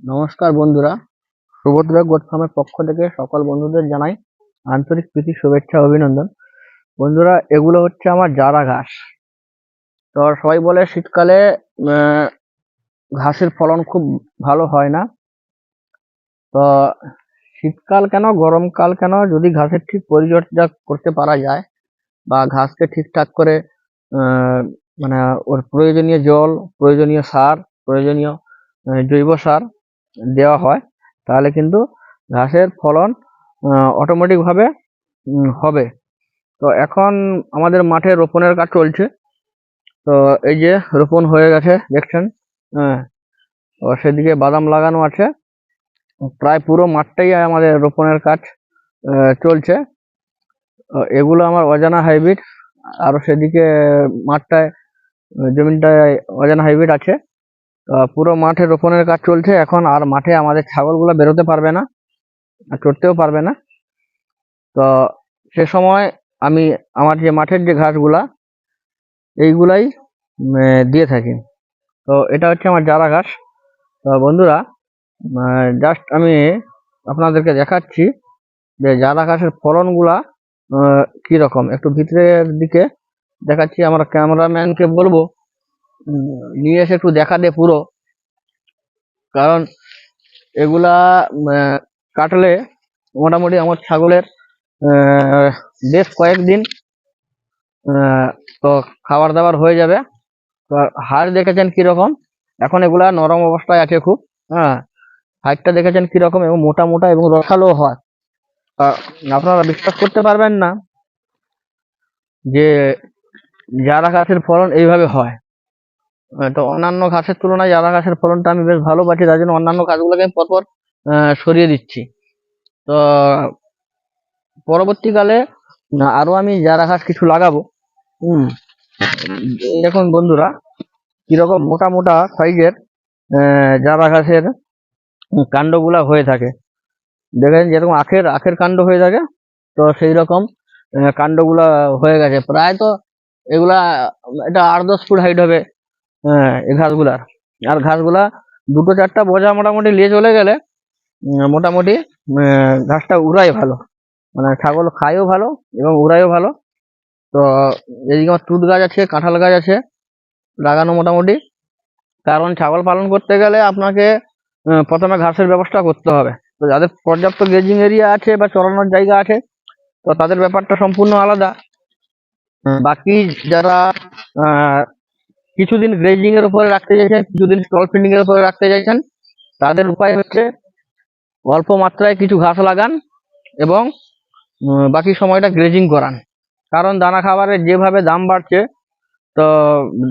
নমস্কার বন্ধুরা, সুভদ্রা গোট ফার্মের পক্ষ থেকে সকল বন্ধুদের জানাই আন্তরিক প্রীতি, শুভেচ্ছা, অভিনন্দন। বন্ধুরা, এগুলো হচ্ছে আমার জারা ঘাস। তো সবাই বলে শীতকালে ঘাসের ফলন খুব ভালো হয় না। তো শীতকাল কেন, গরমকাল কেন, যদি ঘাসের ঠিক পরিচর্যা করতে পারা যায় বা ঘাসকে ঠিকঠাক করে আহ, মানে ওর প্রয়োজনীয় জল, প্রয়োজনীয় সার, প্রয়োজনীয় জৈব সার দেওয়া হয়, তাহলে কিন্তু ঘাসের ফলন অটোমেটিক ভাবে হবে। তো এখন আমাদের মাঠে রোপণের কাজ চলছে। তো এই যে রোপণ হয়ে গেছে দেখছেন। হ্যাঁ, তো সেদিকে বাদাম লাগানো আছে। প্রায় পুরো মাঠটাই আমাদের রোপণের কাজ চলছে। এগুলো আমার অজানা হাইব্রিড। আরো সেদিকে মাঠটায়, জমিনটায় অজানা হাইব্রিড আছে। পুরো মাঠে রোপণের কাজ চলছে এখন। আর মাঠে আমাদের ছাগলগুলো বেরোতে পারবে না, আর চড়তেও পারবে না। তো সে সময় আমি আমার যে মাঠের যে ঘাসগুলা, এইগুলাই দিয়ে থাকি। তো এটা হচ্ছে আমার জারা ঘাস। তো বন্ধুরা, জাস্ট আমি আপনাদেরকে দেখাচ্ছি যে জারা ঘাসের ফলনগুলা কি রকম। একটু ভিতরের দিকে দেখাচ্ছি। আমার ক্যামেরাম্যানকে বলবো নিয়ে এসে একটু দেখা দে পুরো। কারণ এগুলা কাটলে মোটামুটি আমার ছাগলের বেশ কয়েকদিন তো খাবার দাবার হয়ে যাবে। তো হাড় দেখেছেন কিরকম, এখন এগুলা নরম অবস্থায় আছে খুব। হ্যাঁ, হাড়টা দেখেছেন কিরকম, এবং মোটা মোটা এবং রসালো হয়। আপনারা বিশ্বাস করতে পারবেন না যে জারা ঘাসের ফলন এইভাবে হয়। তো অন্যান্য ঘাসের তুলনায় জারা ঘাসের ফলনটা আমি বেশ ভালো পাচ্ছি, তার জন্য অন্যান্য ঘাসগুলোকে আমি পরপর সরিয়ে দিচ্ছি। তো পরবর্তীকালে আরো আমি জারা ঘাস কিছু লাগাবো। দেখুন বন্ধুরা, কিরকম মোটা মোটা সাইজের জারা ঘাসের কাণ্ডগুলা হয়ে থাকে। দেখেন যেরকম আখের আখের কাণ্ড হয়ে থাকে, তো সেই রকম কাণ্ডগুলা হয়ে গেছে প্রায়। তো এগুলা এটা 8-10 ফুট হাইট হবে এই ঘাসগুলার। আর ঘাসগুলা দুটো চারটা বোঝা মোটামুটি নিয়ে চলে গেলে মোটামুটি ঘাসটা উড়াই ভালো, মানে ছাগল খায়ও ভালো এবং উড়াইও ভালো। তো এদিকে আমার তুত গাছ আছে, কাঁঠাল গাছ আছে লাগানো মোটামুটি। কারণ ছাগল পালন করতে গেলে আপনাকে প্রথমে ঘাসের ব্যবস্থা করতে হবে। তো যাদের পর্যাপ্ত গ্রেজিং এরিয়া আছে বা চড়ানোর জায়গা আছে, তো তাদের ব্যাপারটা সম্পূর্ণ আলাদা। বাকি যারা কিছুদিন গ্রেজিং এর উপরে রাখতে চাইছেন, কিছুদিন স্টল ফিডিং এর উপরে রাখতে চাইছেন, তাদের উপায় হচ্ছে অল্প মাত্রায় কিছু ঘাস লাগান এবং বাকি সময়টা গ্রেজিং করান। কারণ দানা খাবারের যেভাবে দাম বাড়ছে, তো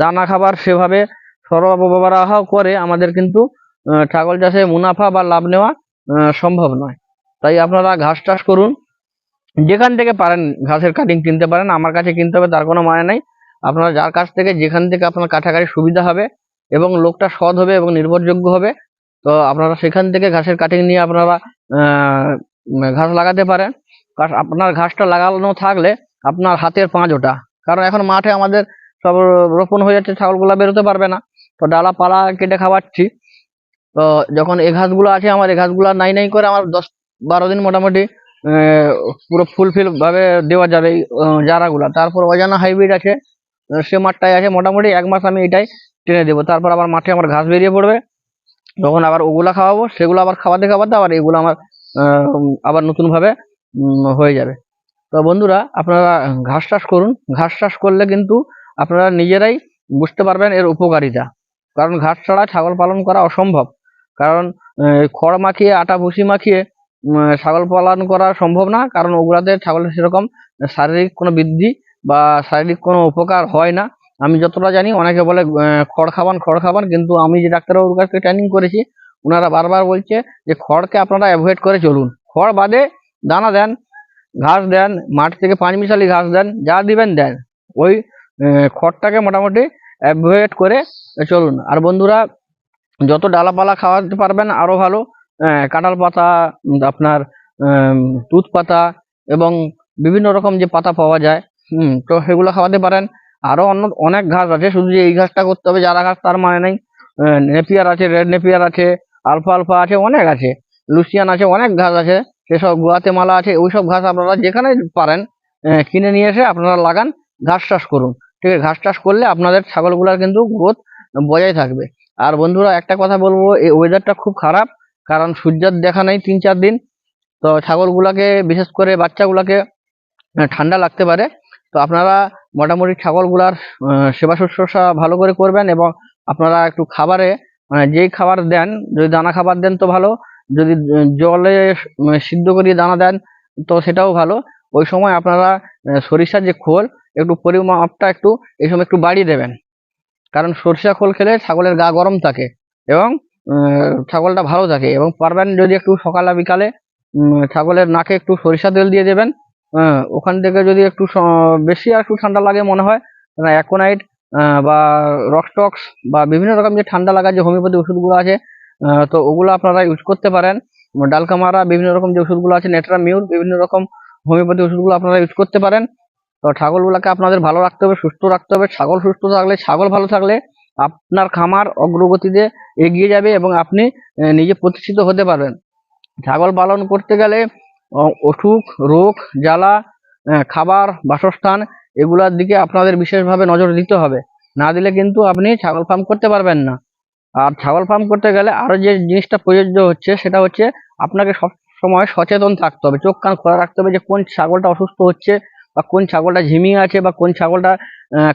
দানা খাবার সেভাবে সরবরাহ করে আমাদের কিন্তু ছাগল চাষে মুনাফা বা লাভ নেওয়া সম্ভব নয়। তাই আপনারা ঘাস চাষ করুন, যেখান থেকে পারেন ঘাসের কাটিং কিনতে পারেন। আমার কাছে কিনতে হবে তার কোনো মানে নাই। আপনারা যার কাছ থেকে, যেখান থেকে আপনার কাটাকাটি সুবিধা হবে এবং লোকটা সৎ হবে এবং নির্ভরযোগ্য হবে, তো আপনারা সেখান থেকে ঘাসের কাটিং নিয়ে আপনারা ঘাস লাগাতে পারেন। আপনার ঘাসটা লাগানো থাকলে আপনার হাতের পাঁচ ওটা। কারণ এখন মাঠে আমাদের সব রোপণ হয়ে যাচ্ছে, ছাগলগুলা বেরোতে পারবে না। তো ডালাপালা কেটে খাওয়াচ্ছি। তো যখন এই ঘাসগুলো আছে আমার, এই ঘাসগুলো নাই নাই করে আমার 10-12 দিন মোটামুটি পুরো ফুলফিল ভাবে দেওয়া যাবে এই চারাগুলা। তারপর অজানা হাইব্রিড আছে, সে মাঠটায় আছে, মোটামুটি 1 মাস আমি এটাই টেনে দেবো। তারপর আবার মাঠে আমার ঘাস বেরিয়ে পড়বে, তখন আবার ওগুলা খাওয়াবো, সেগুলো আবার খাওয়াতে খাওয়াতে আবার এগুলো আমার আবার নতুন ভাবে হয়ে যাবে। তো বন্ধুরা, আপনারা ঘাস চাষ করুন। ঘাস চাষ করলে কিন্তু আপনারা নিজেরাই বুঝতে পারবেন এর উপকারিতা। কারণ ঘাস ছাড়া ছাগল পালন করা অসম্ভব। কারণ খড় মাখিয়ে, আটা ভুসি মাখিয়ে ছাগল পালন করা সম্ভব না। কারণ ওগুলাতে ছাগলের সেরকম শারীরিক কোনো বৃদ্ধি বা শারীরিক কোনো উপকার হয় না। আমি যতটা জানি, অনেকে বলে খড় খাবান খড় খাবান, কিন্তু আমি যে ডাক্তারবাবুর কাছ থেকে ট্রেনিং করেছি, ওনারা বারবার বলছে যে খড়কে আপনারা অ্যাভয়েড করে চলুন। খড় বাদে দানা দেন, ঘাস দেন, মাঠ থেকে পাঁচমিশালি ঘাস দেন, যা দিবেন দেন, ওই খড়টাকে মোটামুটি অ্যাভয়েড করে চলুন। আর বন্ধুরা, যত ডালাপালা খাওয়াতে পারবেন আরো ভালো। কাঁঠাল পাতা, আপনার তুত পাতা এবং বিভিন্ন রকম যে পাতা পাওয়া যায়, তো সেগুলো খাওয়াতে পারেন। আরো অন্য অনেক ঘাস আছে, শুধু যে এই ঘাসটা করতে হবে জারা ঘাস তার মানে নেই। নেপিয়ার আছে, রেড নেপিয়ার আছে, আলফা আলফা আছে, অনেক আছে, লুসিয়ান আছে, অনেক ঘাস আছে, সেসব গুয়াতেমালা আছে, ওইসব ঘাস আপনারা যেখানে পারেন কিনে নিয়ে এসে আপনারা লাগান, ঘাস চাষ করুন। ঠিক আছে, ঘাস চাষ করলে আপনাদের ছাগলগুলার কিন্তু গ্রোথ বজায় থাকবে। আর বন্ধুরা একটা কথা বলবো, এই ওয়েদারটা খুব খারাপ, কারণ সূর্যের দেখা নেই 3-4 দিন। তো ছাগলগুলাকে, বিশেষ করে বাচ্চাগুলাকে ঠান্ডা লাগতে পারে। তো আপনারা মোটামুটি ছাগলগুলার সেবা শুশ্রূষা ভালো করে করবেন, এবং আপনারা একটু খাবারে যেই খাবার দেন, যদি দানা খাবার দেন তো ভালো, যদি জলে সিদ্ধ করিয়ে দানা দেন তো সেটাও ভালো। ওই সময় আপনারা সরিষার যে খোল, একটু পরিমাপটা একটু এই সময় একটু বাড়িয়ে দেবেন, কারণ সরিষা খোল খেলে ছাগলের গা গরম থাকে এবং ছাগলটা ভালো থাকে। এবং পারবেন যদি একটু সকালে বিকালে ছাগলের নাকে একটু সরিষা তেল দিয়ে দেবেন। ওখান থেকে যদি একটু বেশি আর একটু ঠান্ডা লাগে মনে হয়, অ্যাকোনাইট বা রক্সটক্স বা বিভিন্ন রকম যে ঠান্ডা লাগার যে হোমিওপ্যাথি ওষুধগুলো আছে, তো ওগুলো আপনারা ইউজ করতে পারেন। ডালকামারা, বিভিন্ন রকম যে ওষুধগুলো আছে, নেট্রামিউর, বিভিন্ন রকম হোমিওপ্যাথি ওষুধগুলো আপনারা ইউজ করতে পারেন। তো ছাগলগুলোকে আপনাদের ভালো রাখতে হবে, সুস্থ রাখতে হবে। ছাগল সুস্থ থাকলে, ছাগল ভালো থাকলে আপনার খামার অগ্রগতিতে এগিয়ে যাবে এবং আপনি নিজে প্রতিষ্ঠিত হতে পারবেন। ছাগল পালন করতে গেলে অসুখ, রোগ, জ্বালা, খাবার, বাসস্থান, এগুলার দিকে আপনাদের বিশেষভাবে নজর দিতে হবে। না দিলে কিন্তু আপনি ছাগল ফার্ম করতে পারবেন না। আর ছাগল ফার্ম করতে গেলে আরো যে জিনিসটা প্রযোজ্য হচ্ছে, সেটা হচ্ছে আপনাকে সব সময় সচেতন থাকতে হবে, চোখ কান খোলা রাখতে হবে যে কোন ছাগলটা অসুস্থ হচ্ছে, বা কোন ছাগলটা ঝিমিয়ে আছে, বা কোন ছাগলটা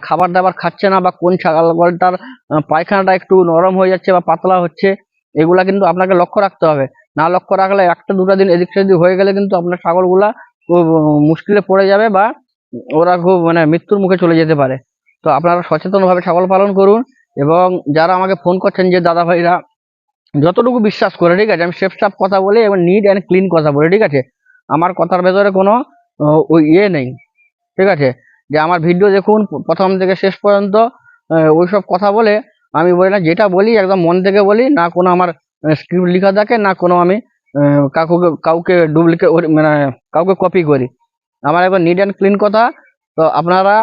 খাবার দাবার খাচ্ছে না, বা কোন ছাগলটার পায়খানাটা একটু নরম হয়ে যাচ্ছে বা পাতলা হচ্ছে। এগুলা কিন্তু আপনাকে লক্ষ্য রাখতে হবে। না লক্ষ্য রাখলে 1-2 দিন এদিক সেদিক হয়ে গেলে কিন্তু আপনার ছাগলগুলা খুব মুশকিলে পড়ে যাবে, বা ওরা খুব মৃত্যুর মুখে চলে যেতে পারে। তো আপনারা সচেতনভাবে ছাগল পালন করুন। এবং যারা আমাকে ফোন করছেন যে দাদা ভাইরা, যতটুকু বিশ্বাস করে, ঠিক আছে, আমি সেফ সাফ কথা বলি এবং নিট অ্যান্ড ক্লিন কথা বলি, ঠিক আছে, আমার কথার ভেতরে কোনো ওই নেই, ঠিক আছে, যে আমার ভিডিও দেখুন প্রথম থেকে শেষ পর্যন্ত, ওইসব কথা বলে আমি বলি না। যেটা বলি একদম মন থেকে বলি, না কোনো আমার স্ক্রিপ্ট লেখা থাকে, না কোনো আমি কাউকে ডুপ্লিকেট কাউকে কপি করি। আমার একবার নিট অ্যান্ড ক্লিন কথা। তো আপনারা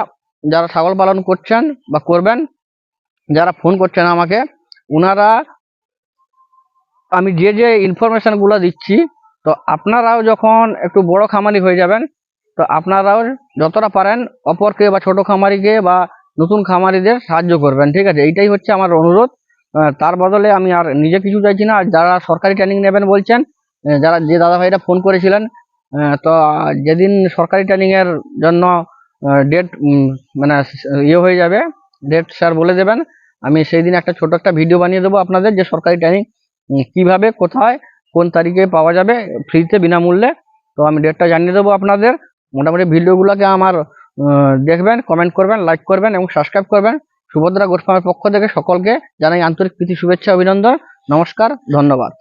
যারা ছাগল পালন করছেন বা করবেন, যারা ফোন করছেন আমাকে, ওনারা, আমি যে যে ইনফরমেশন গুলো দিচ্ছি, তো আপনারাও যখন একটু বড় খামারি হয়ে যাবেন, তো আপনারাও যতটা পারেন অপরকে বা ছোট খামারিকে বা নতুন খামারিদের সাহায্য করবেন, ঠিক আছে, এইটাই হচ্ছে আমার অনুরোধ। তার বদলে আমি আর নিজে কিছু চাইছি না। আর যারা সরকারি ট্রেনিং নেবেন বলছেন, যে দাদা ভাইরা ফোন করেছিলেন, তো যেদিন সরকারি ট্রেনিং এর জন্য ডেট ইয়ে হয়ে যাবে, ডেট স্যার বলে দেবেন, আমি সেই দিন একটা ছোট একটা ভিডিও বানিয়ে দেবো আপনাদের, যে সরকারি ট্রেনিং কিভাবে, কোথায়, কোন তারিখে পাওয়া যাবে ফ্রিতে, বিনামূল্যে। তো আমি ডেটটা জানিয়ে দেবো আপনাদের। মোটামুটি ভিডিওগুলোকে আমার দেখবেন, কমেন্ট করবেন, লাইক করবেন এবং সাবস্ক্রাইব করবেন। সুভদ্রা গোট ফার্মের পক্ষ থেকে সকলকে জানাই আন্তরিক প্রীতি, শুভেচ্ছা, অভিনন্দন। নমস্কার, ধন্যবাদ।